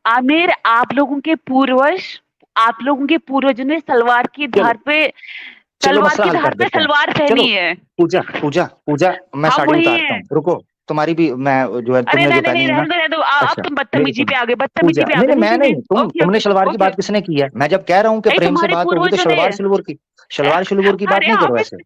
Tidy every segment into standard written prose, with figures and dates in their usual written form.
आमिर, आप लोगों के पूर्वजों ने चलो चलो, तलवार मसला की हल धार कर पे देते हैं। सलवार चलो, पहनी है। पूजा पूजा पूजा, मैं हम साड़ी वही उतारता हैं। हूँ, रुको। तुम्हारी भी मैं, जो है अरे तुमने नहीं जो नहीं पहनी नहीं, है ना। रहने दो रहने दो, अब अच्छा, तुम मेरी बदतमीजी सुनो। पे आ गए, पूजा, बदतमीजी पे आ नहीं गए। नहीं, नहीं मैं नहीं नहीं, नहीं, ओके तुमने ओके शलवार की ओके बात ओके। किसने की है? मैं जब कह रहा हूँ कि नहीं, प्रेम से तुम्हारे बात होगी तो पूर्वजों ने। शलवार सिल्वर की, शलवार सिल्वर की बात अरे नहीं करो आमिर, ऐसे। हाँ,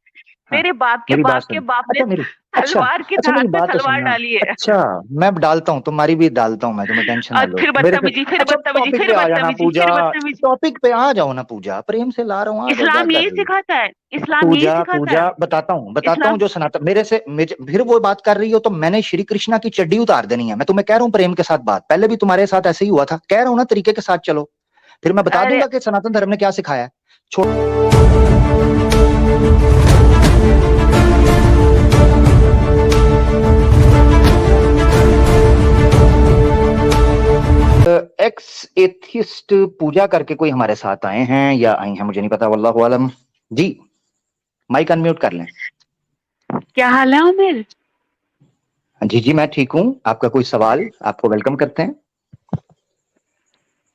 तेरे बाप के मेरी बात बाप के सुनो। बाप ने अच्छा मेरी, अच्छा तलवार की अच्छा, धार मेरी पे बात तो सलवार सुनना। डाली है। अच्छा, मैं डालता हूँ, तुम्हारी भी डालता हूँ मैं, तुम्हें टेंशन ना लो फिर मेरे से। बदतमीजी, फिर अच्छा, बदतमीजी, टॉपिक फिर पे आ जाना बदतमीजी, पूजा। फिर बदतमीजी। टॉपिक पे आ जाओ ना पूजा, प्रेम से ला रहा हूँ, आ जाओ, क्या इस्लाम कर यही रही हो? सिखाता है, इस्लाम यही पूजा सिखाता है। पूजा, बताता हूँ इस्लाम। जो सनातन मेरे से फिर वो बात कर रही हो तो मैंने श्री कृष्णा की चड्डी उतार देनी है। मैं तुम्हें कह रहा हूँ प्रेम के साथ बात, पहले भी तुम्हारे साथ ऐसे ही हुआ था, कह रहा हूँ ना तरीके के साथ चलो। फिर मैं बता अरे दूंगा कि सनातन धर्म ने क्या सिखाया है। एक्स एथिस्ट पूजा करके कोई हमारे साथ आए हैं या आई हैं, मुझे नहीं पता, वल्लाहु आलम। जी, माइक अनम्यूट कर लें। क्या हाल है आमिर? जी जी, मैं ठीक हूँ। आपका कोई सवाल? आपको वेलकम करते हैं।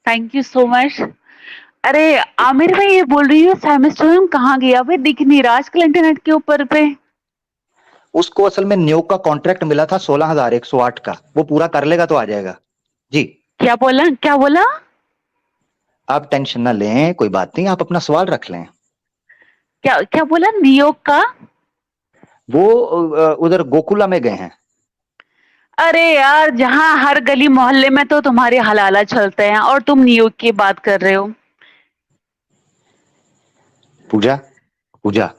Thank you so much. अरे आमिर, मैं ये बोल रही हूँ, सेमेस्टर कहाँ गया भाई? दिख नहीं रहा आजकल इंटरनेट के ऊपर पे। उसको असल में न्योक का कॉन्ट्रैक्ट मिला था 16,108 का, वो पूरा कर लेगा तो आ जाएगा। जी, क्या बोला, क्या बोला? आप टेंशन ना लें, कोई बात नहीं, आप अपना सवाल रख लें। क्या क्या बोला, नियोग का? वो उधर गोकुला में गए हैं। अरे यार, जहाँ हर गली मोहल्ले में तो तुम्हारे हलाला चलते हैं और तुम नियोग की बात कर रहे हो। पूजा, पूजा,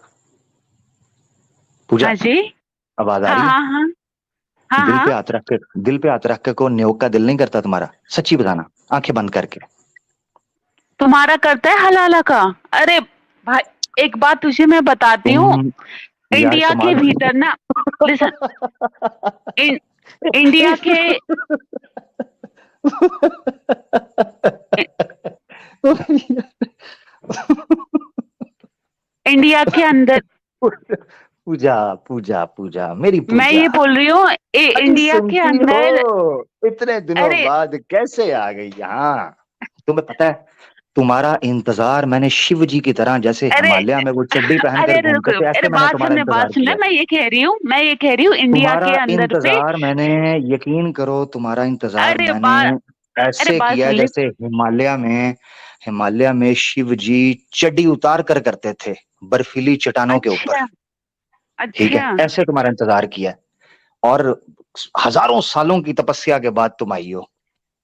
पूजा, हाँ जी। आवाज आ हाँ रही है? हाँ हाँ। हाँ दिल हाँ। पे हाथ रख के, दिल पे हाथ रख के को न्योक का दिल नहीं करता तुम्हारा? सच्ची बताना, आंखें बंद करके। तुम्हारा करता है हलाला का? अरे भाई, एक बात तुझे मैं बताती हूँ। तुम यार इंडिया के कमाल। भीतर ना, लिसन, इन, इंडिया के इंडिया के अंदर, पूजा पूजा पूजा, मेरी मैं पूजा। ये बोल रही हूँ, अजी इंडिया के सुनती हो? अंदर। इतने दिनों अरे बाद कैसे आ गई यहाँ? तुम्हें पता है, तुम्हारा इंतजार मैंने शिव जी की तरह, जैसे अरे हिमालय में वो चड्डी पहनकर अरे घूमते रुक थे, रुक, अरे ऐसे मैंने तुम्हारा बात इंतजार सुन ले, किया। मैं ये कह रही हूँ इंडिया तुम्हारा के अंदर पे। इंतजार मैंने, यकीन करो, तुम्हारा इंतजार अरे मैंने बात अरे ऐसे बात किया सुन ले। जैसे हिमालय में शिव जी चड्डी उतार कर करते थे, बर्फीली चट्टानों के ऊपर। अच्छा ठीक है, अच्छा। ऐसे तुम्हारा इंतजार किया। और हजारों सालों की तपस्या के बाद तुम आई हो।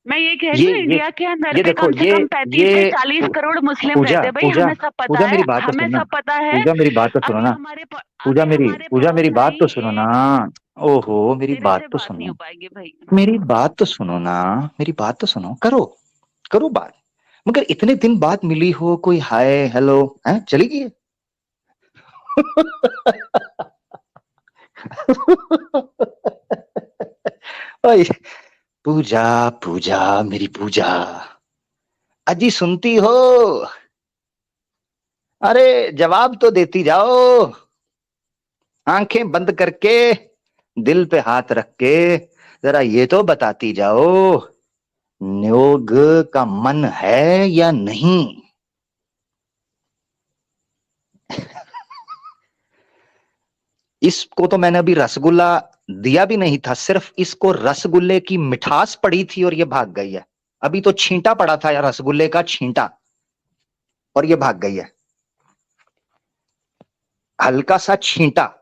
मैं ये कह रही ये हूँ ये इंडिया के अंदर ये पे देखो, कम से कम 35 से ये 40 करोड़ मुस्लिम पूजा रहते हैं भाई, पूजा हमें सब पता पूजा, है, मेरी बात तो हमें सुनना। सब पता है। पूजा मेरी बात तो सुनो अभी ना। हमारे अभी हमारे पूजा मेरी पड़ोस में बात ही तो सुनो ना। एक। ओहो, मेरी तेरे बात से तो बात नहीं सुनो। हो पाएगी भाई। मेरी बात तो सुनो ना। मेरी बात तो सुनो, करो, करो बात। मगर इतने दिन बाद मिली हो, कोई हाय हेलो है चली गई है। ओए, पूजा पूजा, मेरी पूजा, अजी सुनती हो? अरे जवाब तो देती जाओ, आंखें बंद करके, दिल पे हाथ रख के, जरा ये तो बताती जाओ, योग का मन है या नहीं? इसको तो मैंने अभी रसगुल्ला दिया भी नहीं था, सिर्फ इसको रसगुल्ले की मिठास पड़ी थी और ये भाग गई है। अभी तो छींटा पड़ा था यार, रसगुल्ले का छींटा, और ये भाग गई है। हल्का सा छींटा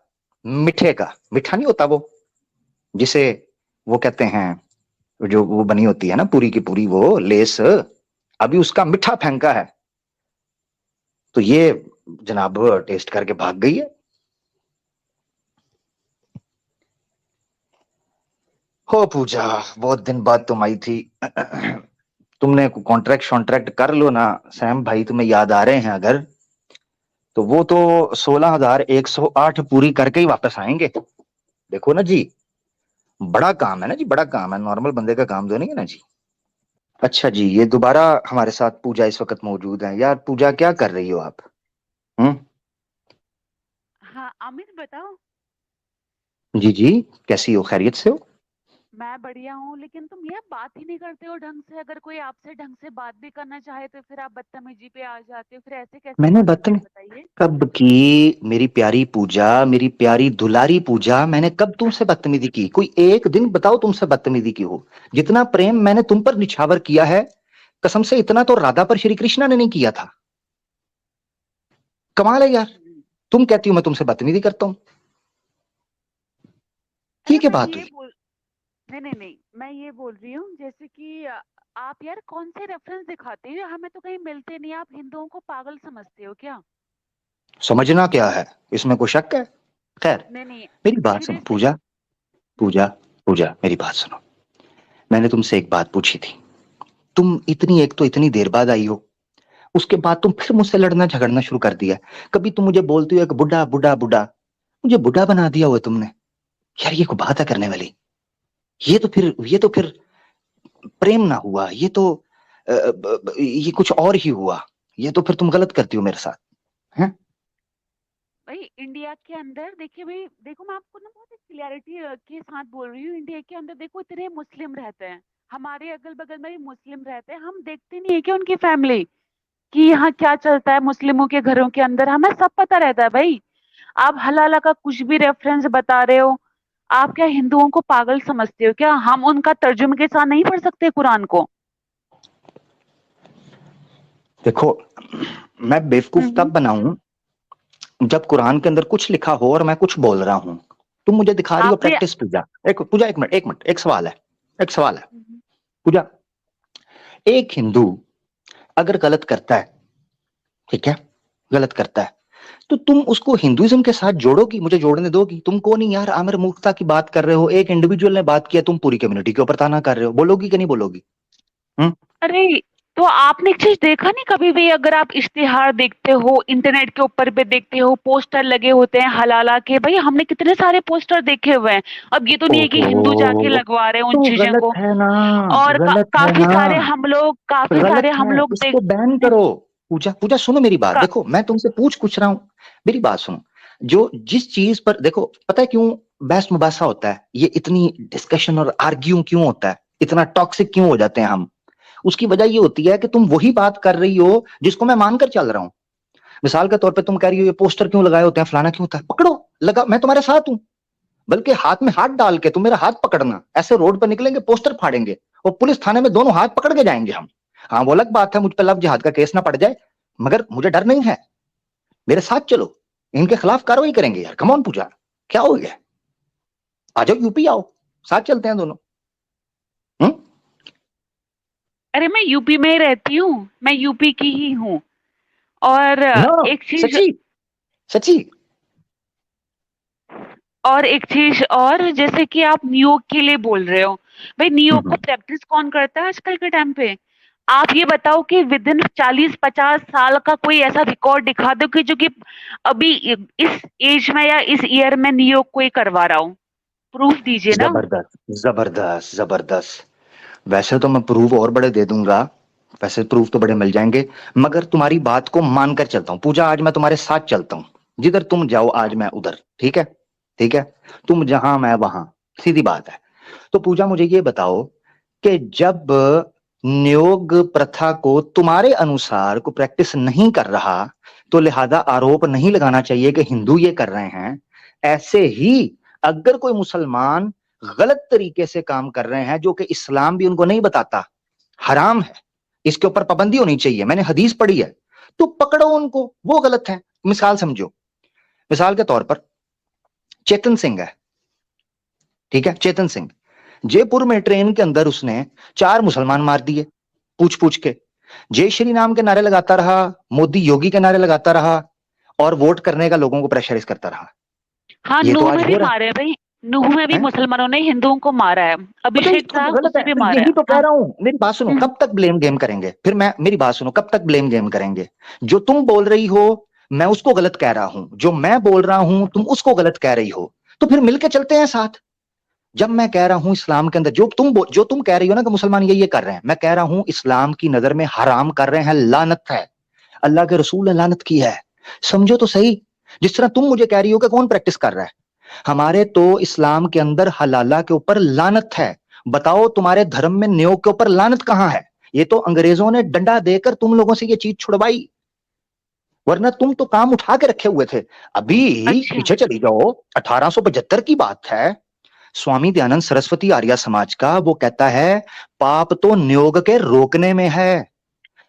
मीठे का, मीठा नहीं होता वो, जिसे वो कहते हैं, जो वो बनी होती है ना पूरी की पूरी वो लेस, अभी उसका मीठा फेंका है, तो ये जनाब टेस्ट करके भाग गई है। हो पूजा, बहुत दिन बाद तुम आई थी। तुमने कॉन्ट्रैक्ट शॉन्ट्रैक्ट कर लो ना, सैम भाई तुम्हें याद आ रहे हैं अगर, तो वो तो 16,108 पूरी करके ही वापस आएंगे। देखो ना जी, बड़ा काम है ना जी, बड़ा काम है, नॉर्मल बंदे का काम तो नहीं है ना जी। अच्छा जी, ये दोबारा हमारे साथ पूजा इस वक्त मौजूद है। यार पूजा, क्या कर रही हो आप? हम्म। हाँ आमिर बताओ। जी जी, कैसी हो, खैरियत से हो? मैं बढ़िया हूँ, लेकिन तुम यार बात ही नहीं करते हो ढंग से। अगर कोई आपसे ढंग से बात भी करना चाहे तो फिर आप बदतमीजी पे आ जाते हो। फिर ऐसे कैसे मैंने बात होती है, बदतमीज बताइए। कब की? मेरी प्यारी पूजा, मेरी प्यारी दुलारी पूजा, मैंने कब तुमसे बदतमीजी की? कोई एक दिन बताओ तुमसे बदतमीजी की हो। जितना प्रेम मैंने तुम पर निछावर किया है, कसम से इतना तो राधा पर श्री कृष्णा ने नहीं किया था। कमाल है यार। हम्म। तुम कहती हो मैं तुमसे बदतमीजी करता हूँ। ये अरे क्या मैं बात ये हुई? बोल नहीं नहीं नहीं, मैं ये बोल रही हूँ जैसे कि आप यार कौन से रेफरेंस दिखाते हो? हमें तो कहीं मिलते नहीं। आप हिंदुओं को पागल समझते हो क्या? समझना क्या है, इसमें कोई शक है? खैर, नहीं नहीं, मेरी बात सुनो सीरियसली। पूजा। पूजा, पूजा मेरी बात सुनो। मैंने तुमसे एक बात पूछी थी। तुम इतनी, एक तो इतनी देर बाद आई हो, उसके बाद तुम फिर मुझसे लड़ना झगड़ना शुरू कर दिया। कभी तुम मुझे बोलती हो एक बुढ़ा बुढ़ा बुढ़ा, मुझे बुढ़ा बना दिया हुआ तुमने। यार ये कोई बात है करने वाली? ये तो फिर प्रेम ना हुआ, ये तो ये कुछ और ही हुआ। ये तो फिर तुम गलत करती हो मेरे साथ, हैं? भाई इंडिया के अंदर देखिए, भाई देखो, मैं आपको ना बहुत क्लियरिटी के साथ बोल रही हूँ। इंडिया के अंदर देखो इतने मुस्लिम रहते हैं, हमारे अगल बगल में भी मुस्लिम रहते हैं। हम देखते नहीं है कि उनकी फैमिली कि यहाँ क्या चलता है मुस्लिमों के घरों के अंदर, हमें सब पता रहता है भाई। आप हलाला का कुछ भी रेफरेंस बता रहे हो। आप क्या हिंदुओं को पागल समझते हो क्या? हम उनका तर्जुमे के साथ नहीं पढ़ सकते कुरान को? देखो, मैं बेवकूफ हम्म। तब बनाऊं जब कुरान के अंदर कुछ लिखा हो और मैं कुछ बोल रहा हूं। तुम मुझे दिखा रही हो आपने प्रैक्टिस पूजा। एक पूजा, एक मिनट एक मिनट, एक सवाल है, एक सवाल है हम्म, पूजा। एक हिंदू अगर गलत करता है, ठीक है, गलत करता है, तो तुम उसको हिंदुइज्म के साथ जोड़ोगी? मुझे जोड़ने दोगी? तुम कौन ही यार आमिर मूर्खता की बात कर रहे हो? एक इंडिविजुअल ने बात किया, तुम पूरी कम्युनिटी के ऊपर ताना कर रहे हो। बोलोगी कि नहीं बोलोगी? हम्म? अरे तो आपने एक चीज देखा नहीं कभी भी? अगर आप इश्तिहार देखते हो, इंटरनेट के ऊपर भी देखते हो, पोस्टर लगे होते हैं हलाला के, भाई हमने कितने सारे पोस्टर देखे हुए हैं। अब ये तो नहीं है कि हिंदू जाके ओहो, लगवा रहे हैं उन तो चीजों गलत को। है ना, और गलत है काफी ना, सारे हम लोग, काफी गलत सारे हम है, लोग देख इसको बैन नहीं, करो। पूजा, पूजा सुनो मेरी बात, का, देखो मैं तुमसे पूछ रहा हूं, मेरी बात सुनो। जो जिस चीज पर देखो, पता है क्यों बहस मुबासा होता है, ये इतनी डिस्कशन और आर्ग्यू क्यों होता है, इतना टॉक्सिक क्यों हो जाते हैं हम? उसकी वजह ये होती है कि तुम वही बात कर रही हो जिसको मैं मानकर चल रहा हूं। मिसाल के तौर पे तुम कह रही हो ये पोस्टर क्यों लगाए होते हैं, फलाना क्यों होता है, पकड़ो, लगा, मैं तुम्हारे साथ हूं। बल्कि हाथ में हाथ डाल के तुम मेरा हाथ पकड़ना, ऐसे रोड पर निकलेंगे पोस्टर फाड़ेंगे और पुलिस थाने में दोनों हाथ पकड़ के जाएंगे हम। हाँ वो अलग बात है मुझ पर लव जिहाद का केस ना पड़ जाए, मगर मुझे डर नहीं है। मेरे साथ चलो, इनके खिलाफ कार्रवाई करेंगे यार। कम ऑन पूजा, क्या हो गया? आ जाओ यूपी आओ, साथ चलते हैं दोनों। हम्म? अरे मैं यूपी में ही रहती हूँ, मैं यूपी की ही हूँ। और नो, एक चीज, सच्ची, सच्ची। और जैसे कि आप न्यूयॉर्क के लिए बोल रहे हो, भाई न्यूयॉर्क को हम्म। प्रैक्टिस कौन करता है आजकल के टाइम पे? आप ये बताओ कि विद इन 40-50 साल का कोई ऐसा रिकॉर्ड दिखा दो कि जो कि अभी इस एज में या इस ईयर में न्यूयॉर्क को ही करवा रहा हूँ। प्रूफ दीजिए ना। जबरदस्त, जबरदस्त, जबरदस्त। वैसे तो मैं प्रूफ और बड़े दे दूंगा, वैसे प्रूफ तो बड़े मिल जाएंगे, मगर तुम्हारी बात को मानकर चलता हूँ पूजा। आज मैं तुम्हारे साथ चलता हूँ, जिधर तुम जाओ आज मैं उधर, ठीक है? ठीक है, तुम जहां मैं वहां, सीधी बात है। तो पूजा मुझे ये बताओ कि जब नियोग प्रथा को तुम्हारे अनुसार को प्रैक्टिस नहीं कर रहा, तो लिहाजा आरोप नहीं लगाना चाहिए कि हिंदू ये कर रहे हैं। ऐसे ही अगर कोई मुसलमान गलत तरीके से काम कर रहे हैं जो कि इस्लाम भी उनको नहीं बताता, हराम है, इसके ऊपर पाबंदी होनी चाहिए, मैंने हदीस पढ़ी है, तो पकड़ो उनको, वो गलत है। मिसाल समझो, मिसाल के तौर पर चेतन सिंह है, ठीक है, चेतन सिंह जयपुर में ट्रेन के अंदर उसने 4 मुसलमान मार दिए, पूछ पूछ के। जय श्री राम के नारे लगाता रहा, मोदी योगी के नारे लगाता रहा, और वोट करने का लोगों को प्रेशराइज करता रहा। हाँ, ये तो नूह आज में भी हो रहा मारे हैं भाई। नूह में भी है। मुसलमानों ने हिंदुओं को मारा है। तो अभिषेक इसको था, तो गलत है, उसे भी तो मारा है। यही तो कह हाँ। रहा हूं। मेरी बात सुनो, हम्म। कब तक ब्लेम गेम करेंगे फिर? मैं, मेरी बात सुनो, कब तक ब्लेम गेम करेंगे? जो तुम बोल रही हो मैं उसको गलत कह रहा हूं, जो मैं बोल रहा हूं तुम उसको गलत कह रही हो, तो फिर मिलके चलते हैं साथ। जब मैं कह रहा हूं इस्लाम के अंदर जो तुम कह रही हो ना कि मुसलमान ये कर रहे हैं, मैं कह रहा हूं इस्लाम की नजर में हराम कर रहे हैं, लानत है, अल्लाह के रसूल ने लानत की है। समझो तो सही। जिस तरह तुम मुझे कह रही हो कि कौन प्रैक्टिस कर रहा है, हमारे तो इस्लाम के अंदर हलाला के ऊपर लानत है। बताओ तुम्हारे धर्म में न्योग के ऊपर लानत कहां है? ये तो अंग्रेजों ने डंडा देकर तुम लोगों से ये चीज छुड़वाई, वरना तुम तो काम उठा के रखे हुए थे। अभी अच्छा। पीछे चली जाओ, 1875 की बात है। स्वामी दयानंद सरस्वती आर्य समाज का, वो कहता है पाप तो न्योग के रोकने में है,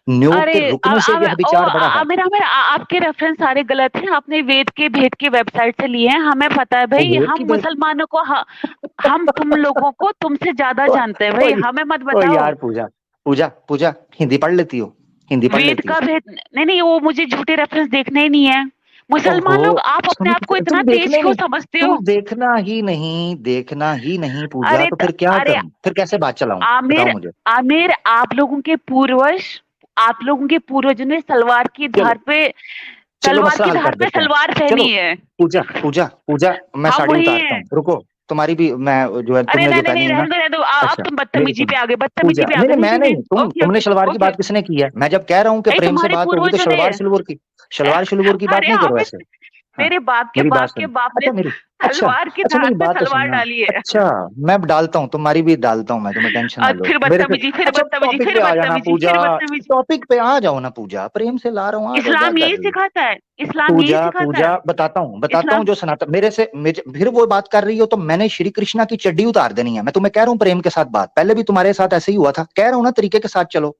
न्योग अरे के रुकने से यह विचार बड़ा है। आमिर आमिर आपके रेफरेंस सारे गलत हैं, आपने वेद के भेद की वेबसाइट से लिए हैं। हमें पता है वो भाई, वेद की हम भेद। मुसलमानों को हम तुम लोगों को तुमसे ज्यादा ओ, जानते हैं ओ, भाई, हमें मत ओ बताओ। यार पूजा, पूजा पूजा हिंदी पढ़ लेती हो? हिंदी पढ़ वेद लेती हो? का भेद नहीं, नहीं वो मुझे झूठे रेफरेंस देखने ही नहीं है। ओहो, मुसलमान लोग, आप अपने आप को इतना तुम तेज देखने क्यों नहीं, समझते तुम हो? देखना ही नहीं, देखना ही नहीं पूजा, अरे तो फिर क्या अरे करूं, फिर कैसे बात चलाऊं? बताओ आमिर, मुझे। आमिर आप लोगों के पूर्वजों ने चलो, चलो मसला हल कर तलवार पे देते हैं। सलवार चलो पहनी है। पूजा, पूजा पूजा, मैं हम साड़ी वही उतारता हैं। हूँ, रुको। तुम्हारी भी मैं, जो है अरे तुमने नहीं जो नहीं पहनी नहीं, है ना। रहने दो, अब अच्छा, तुम मेरी बदतमीजी पे सुनो आ गए, पूजा, बदतमीजी पे आ नहीं गए। नहीं नहीं मैं नहीं नहीं, नहीं, ओके तुमने ओके शलवार की ओके। बात किसने की है? मैं जब कह रहा हूँ कि नहीं, प्रेम से तुम्हारे बात होगी तो पूर्वजों ने। शलवार सिल्वर की, शलवार सिल्वर की बात अरे नहीं करो आमिर, ऐसे। हाँ, मेरे मेरी बात बाप के सुनो। बाप ने अच्छा मेरी, अच्छा, तलवार की अच्छा धार मेरी पे बात तो सलवार सुनना। डाली है। अच्छा, मैं डालता हूँ, तुम्हारी भी डालता हूँ मैं, तुम्हें टेंशन ना लो फिर मेरे से। बदतमीजी, फिर अच्छा बदतमीजी, टॉपिक फिर पे आ जाना बदतमीजी, पूजा, फिर बदतमीजी। टॉपिक पे आ जाओ ना पूजा, प्रेम से ला रहा हूँ, आ जाओ, क्या इस्लाम कर यही रही हो? सिखाता है, इस्लाम यही पूजा, सिखाता है। पूजा बताता हूँ इस्लाम। जो सनातन मेरे से फिर वो बात कर रही हो तो मैंने श्री कृष्णा की चड्डी उतार देनी है। मैं तुम्हें कह रहा हूँ प्रेम के साथ बात, पहले भी तुम्हारे साथ ऐसे ही हुआ था, कह रहा हूँ ना तरीके के साथ चलो,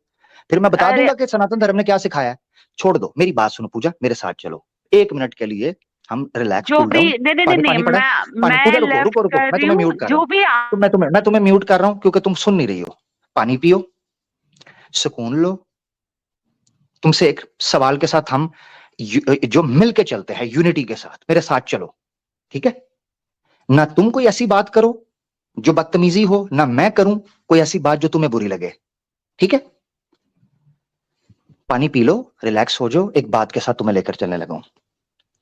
फिर मैं बता अरे दूंगा कि सनातन धर्म ने क्या सिखाया है। छोड़ दो, मेरी बात सुनो पूजा, मेरे साथ चलो 1 मिनट के लिए, हम रिलैक्स, जो कूल भी, डाउन। नहीं नहीं नहीं पानी नहीं, पानी पड़ा है? पानी, मैं पूजा रुको लेफ्ट रुको रुको, कर मैं रही तुम्हें हूँ म्यूट कर रहा हूँ। जो भी मैं तुम्हें म्यूट कर रहा हूँ क्योंकि तुम सुन नहीं रही हो। पानी पियो, सुकून लो। तुमसे एक सवाल के साथ हम जो मिल के चलते हैं यूनिटी के साथ, मेरे साथ चलो, ठीक है? ना तुम कोई ऐसी बात करो जो बदतमीजी हो, ना मैं करूं कोई ऐसी बात जो तुम्हें बुरी लगे, ठीक है? पानी पी लो, रिलैक्स हो जाओ, एक बात के साथ तुम्हें लेकर चलने लगा हूं।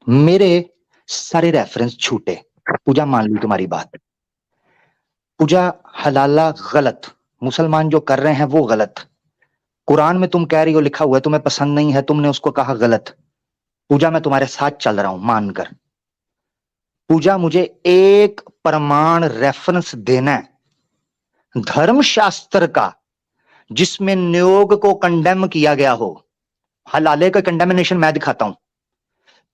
मेरे सारे रेफरेंस झूठे, पूजा मान ली तुम्हारी बात। पूजा, हलाला गलत, मुसलमान जो कर रहे हैं वो गलत। कुरान में तुम कह रही हो लिखा हुआ है, तुम्हें पसंद नहीं है, तुमने उसको कहा गलत। पूजा मैं तुम्हारे साथ चल रहा हूं मानकर। पूजा मुझे एक प्रमाण रेफरेंस देना है धर्मशास्त्र का जिसमें न्योग को कंडेम किया गया हो। हलाले का कंडेमिनेशन मैं दिखाता हूं,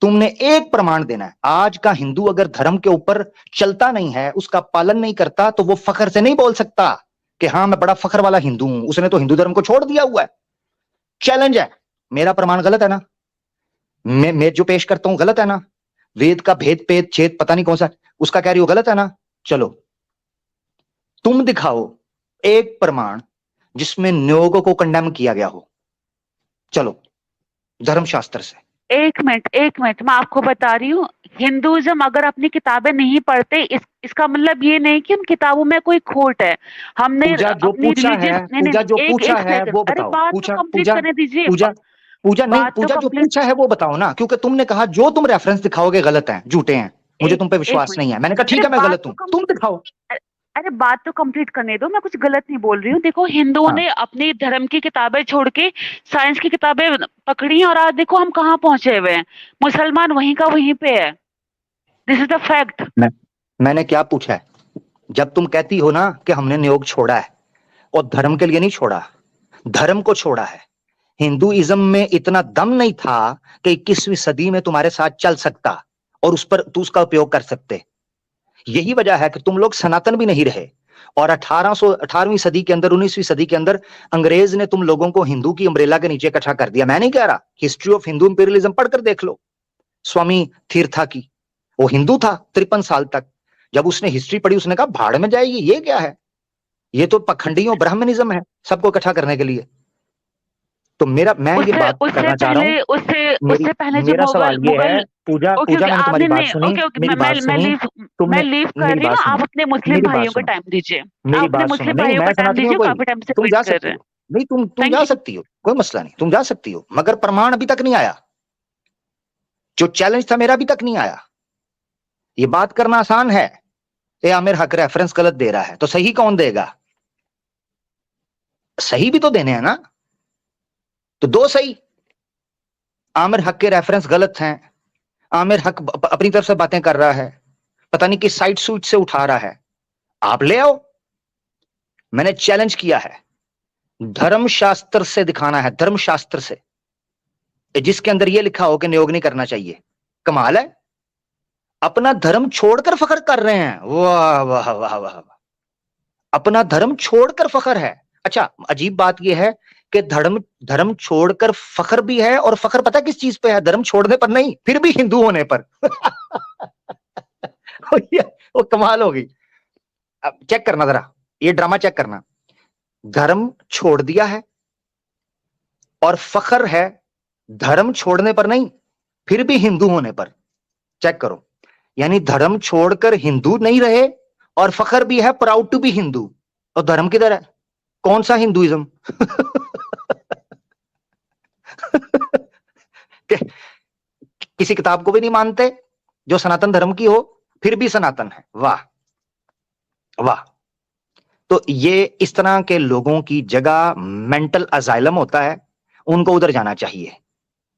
तुमने एक प्रमाण देना है। आज का हिंदू अगर धर्म के ऊपर चलता नहीं है, उसका पालन नहीं करता, तो वो फखर से नहीं बोल सकता कि हाँ मैं बड़ा फखर वाला हिंदू हूं, उसने तो हिंदू धर्म को छोड़ दिया हुआ है। चैलेंज है, मेरा प्रमाण गलत है ना? मैं जो पेश करता हूं गलत है ना? वेद का भेद पेद छेद पता नहीं कौन सा, उसका कह रही हो गलत है ना? चलो तुम दिखाओ एक प्रमाण जिसमें न्योग को कंडेम किया गया हो, चलो धर्मशास्त्र से। एक मिनट, एक मिनट, मैं आपको बता रही हूँ। हिंदुइज्म अगर अपनी किताबें नहीं पढ़ते, इसका मतलब ये नहीं कि उन किताबों में कोई खोट है। हमने पूजा जो अपनी पूछा है, रिलीजियस, नहीं नहीं पूजा जो नहीं, एक पूछा एक है सेकंड, वो अरे बताओ, बात तो पूछा कंप्लीट पूजा, करने दीजिए। पूजा, पूजा नहीं, बात तो पूजा जो कंप्लीट। पूछा है वो बताओ ना, क्योंकि तुमने कहा जो तुम रेफरेंस दिखाओगे गलत है, झूठे हैं, मुझे एक तुम पे एक विश्वास मिनट, नहीं है। मैंने कहा ठीक अरे है मैं बात गलत तो हूं, तुम कंप्लीट, दिखाओ। अरे बात तो कंप्लीट करने दो, मैं कुछ गलत नहीं बोल रही हूँ। देखो, हिंदुओं हाँ, ने अपनी धर्म की किताबें छोड़ के साइंस की किताबें पकड़ी हैं, और आज देखो हम कहाँ पहुंचे हुए हैं। मुसलमान वहीं का वहीं पे है। This is the fact. मैं मैंने क्या पूछा है? जब तुम कहती हो ना कि हमने नियोग छोड़ा है, और धर्म के लिए नहीं छोड़ा, धर्म को छोड़ा है। हिंदुइज्म में इतना दम नहीं था कि 21वीं सदी में तुम्हारे साथ चल सकता और उस पर तू उसका उपयोग कर सकते। यही वजह है कि तुम लोग सनातन भी नहीं रहे, और 18वीं सदी के अंदर, 19वीं सदी के अंदर अंग्रेज ने तुम लोगों को हिंदू की अम्ब्रेला के नीचे इकट्ठा कर दिया। मैं नहीं कह रहा, हिस्ट्री ऑफ हिंदू इंपीरियलिज्म पढ़कर देख लो, स्वामी तीर्था की। वो हिंदू था 53 साल तक, जब उसने हिस्ट्री पढ़ी उसने कहा भाड़ में जाएगी, ये क्या है, ये तो पखंडियों ब्राह्मणिज्म है सबको इकट्ठा करने के लिए। तो मैं ये उससे बात उससे करना चाह रहा हूं। पहले उससे मेरी उससे पहले जो मेरा मुगल सवाल ये है, मुगल पूजा, ओके पूजा ओके, मैंने आपने तुम्हारी बात नहीं, सुनी, ओके ओके, मेरी बात सुनी, मैं तुमने लीव कर मेरी रही हूँ बात ना, सुनो, आप अपने मुस्लिम मेरी बात भाइयों को सुनो, टाइम दीजिए। आप मेरी अपने बात सुनो, मुस्लिम नहीं भाइयों को मैं टाइम सुनाती हूँ दीजिए, कोई, काफी टाइम से तुम वेट जा कर सकती रहे हैं। हो, नहीं तुम थैंक जा यू। सकती हो, कोई मसला नहीं, तुम जा सकती हो, मगर प्रमाण अभी तक नहीं आया। जो चैलेंज था मेरा अभी तक नहीं आया। ये बात करना आसान है, ये आमिर हक रेफरेंस गलत दे रहा है, तो सही कौन देगा? सही भी तो देने हैं ना, तो दो सही। आमिर हक के रेफरेंस गलत हैं, आमिर हक अपनी तरफ से बातें कर रहा है, पता नहीं किस साइड सूट से उठा रहा है, आप ले आओ, मैंने चैलेंज किया है, धर्म शास्त्र से दिखाना है, धर्म शास्त्र से, जिसके अंदर यह लिखा हो कि नियोग नहीं करना चाहिए। कमाल है, अपना धर्म छोड़कर फख्र कर रहे हैं। वाह वाह वाह वाह, अपना धर्म छोड़कर फख्र है। अच्छा, अजीब बात यह है कि धर्म धर्म छोड़कर फख्र भी है, और फख्र पता किस चीज पे है? धर्म छोड़ने पर नहीं, फिर भी हिंदू होने पर। वो कमाल होगी। अब चेक करना जरा, ये ड्रामा चेक करना। धर्म छोड़ दिया है और फख्र है धर्म छोड़ने पर नहीं, फिर भी हिंदू होने पर। चेक करो, यानी धर्म छोड़कर हिंदू नहीं रहे और फख्र भी है प्राउड टू बी हिंदू। और धर्म किधर है? कौन सा हिंदुइज्म? किसी किताब को भी नहीं मानते जो सनातन धर्म की हो, फिर भी सनातन है। वाह वाह। तो ये इस तरह के लोगों की जगह मेंटल अजाइलम होता है, उनको उधर जाना चाहिए।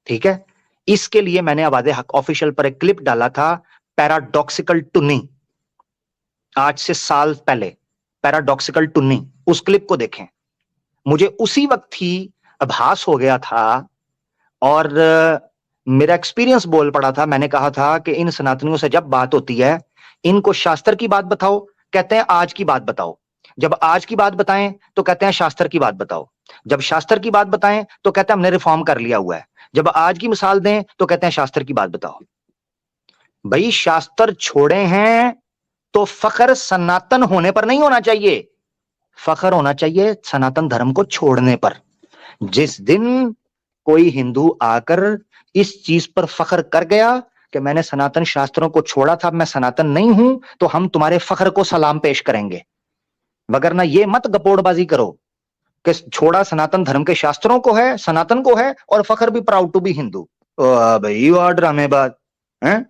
ठीक है, इसके लिए मैंने आवाज़े हक ऑफिशियल पर एक क्लिप डाला था, पैराडॉक्सिकल टुन्नी, आज से साल पहले, पैराडॉक्सिकल टुन्नी, उस क्लिप को देखें। मुझे उसी वक्त ही आभास हो गया था और मेरा एक्सपीरियंस बोल पड़ा था। मैंने कहा था कि इन सनातनियों से जब बात होती है, इनको शास्त्र की बात बताओ, कहते हैं आज की बात बताओ। जब आज की बात बताएं तो कहते हैं शास्त्र की बात बताओ। जब शास्त्र की बात बताएं तो कहते हैं हमने रिफॉर्म कर लिया हुआ है। जब आज की मिसाल दें तो कहते हैं शास्त्र की बात बताओ। भाई शास्त्र छोड़े हैं तो फख्र सनातन होने पर नहीं होना चाहिए, फख्र होना चाहिए सनातन धर्म को छोड़ने पर। जिस दिन कोई हिंदू आकर इस चीज पर फख्र कर गया कि मैंने सनातन शास्त्रों को छोड़ा था, मैं सनातन नहीं हूं, तो हम तुम्हारे फख्र को सलाम पेश करेंगे। वगरना ये मत गपोड़बाजी करो कि छोड़ा सनातन धर्म के शास्त्रों को है, सनातन को है, और फख्र भी प्राउड टू बी हिंदू। भाई वाह ड्रामेबाज हैं।